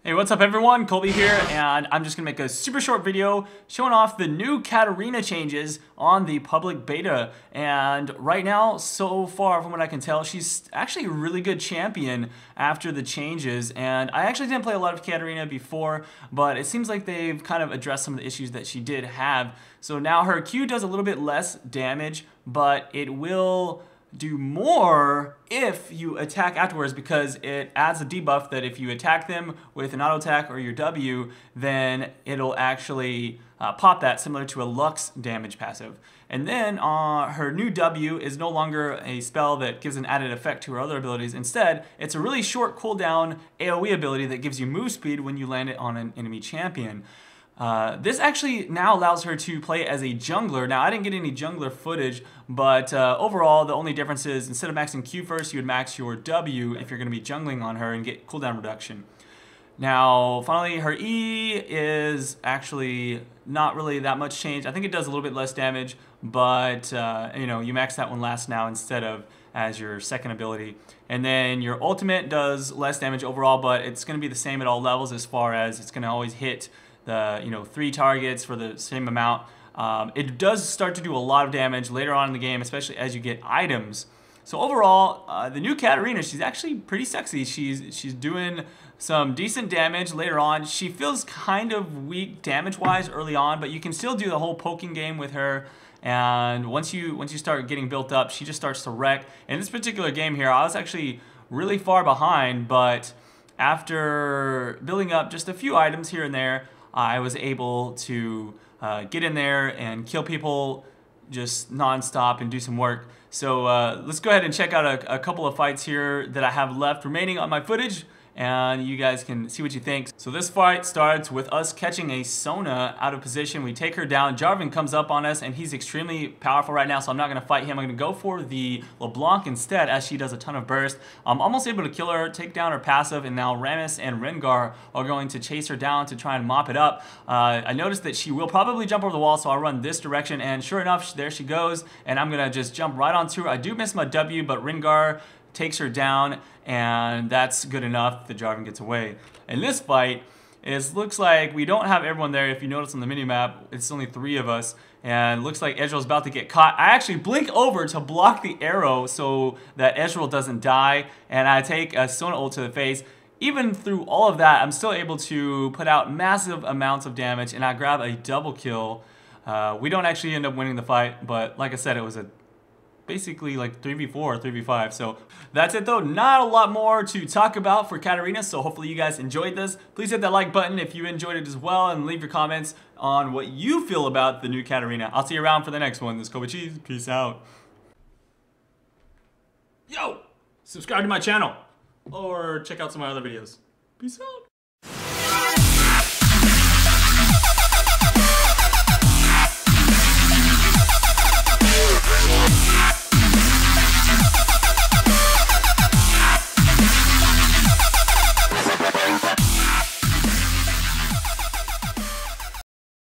Hey, what's up everyone? Colby here, and I'm just gonna make a super short video showing off the new Katarina changes on the public beta. And right now, so far from what I can tell, she's actually a really good champion after the changes. And I actually didn't play a lot of Katarina before, but it seems like they've kind of addressed some of the issues that she did have. So now her Q does a little bit less damage, but it will do more if you attack afterwards, because it adds a debuff that if you attack them with an auto attack or your W, then it'll actually pop that, similar to a Lux damage passive. And then her new W is no longer a spell that gives an added effect to her other abilities. Instead, it's a really short cooldown AoE ability that gives you move speed when you land it on an enemy champion. This actually now allows her to play as a jungler. Now, I didn't get any jungler footage, but overall, the only difference is instead of maxing Q first, you would max your W if you're going to be jungling on her and get cooldown reduction. Now, finally, her E is actually not really that much change. I think it does a little bit less damage, but you max that one last now instead of as your second ability. And then your ultimate does less damage overall, but it's going to be the same at all levels, as far as it's going to always hit the 3 targets for the same amount. It does start to do a lot of damage later on in the game, especially as you get items. So overall, the new Katarina, she's actually pretty sexy. She's doing some decent damage later on. She feels kind of weak damage-wise early on, but you can still do the whole poking game with her. And once you start getting built up, she just starts to wreck. In this particular game here, I was actually really far behind, but after building up just a few items here and there, I was able to get in there and kill people just non-stop and do some work. So let's go ahead and check out a couple of fights here that I have left remaining on my footage, and you guys can see what you think. So this fight starts with us catching a Sona out of position. We take her down. Jarvan comes up on us, and he's extremely powerful right now, so I'm not going to fight him. I'm going to go for the LeBlanc instead, as she does a ton of burst. I'm almost able to kill her, take down her passive, and now Rammus and Rengar are going to chase her down to try and mop it up. I noticed that she will probably jump over the wall, so I'll run this direction, and sure enough, there she goes, and I'm going to just jump right onto her. I do miss my W, but Rengar takes her down, and that's good enough. The Jarvan gets away. In this fight, it looks like we don't have everyone there. If you notice on the minimap, it's only 3 of us, and it looks like Ezreal's about to get caught. I actually blink over to block the arrow so that Ezreal doesn't die, and I take a Sona ult to the face. Even through all of that, I'm still able to put out massive amounts of damage, and I grab a double kill. We don't actually end up winning the fight, but like I said, it was basically like 3v4 or 3v5. So that's it though. Not a lot more to talk about for Katarina, so hopefully you guys enjoyed this. Please hit that like button if you enjoyed it as well, and leave your comments on what you feel about the new Katarina. I'll see you around for the next one. This is Kobe Cheese. Peace out. Yo! Subscribe to my channel, or check out some of my other videos. Peace out.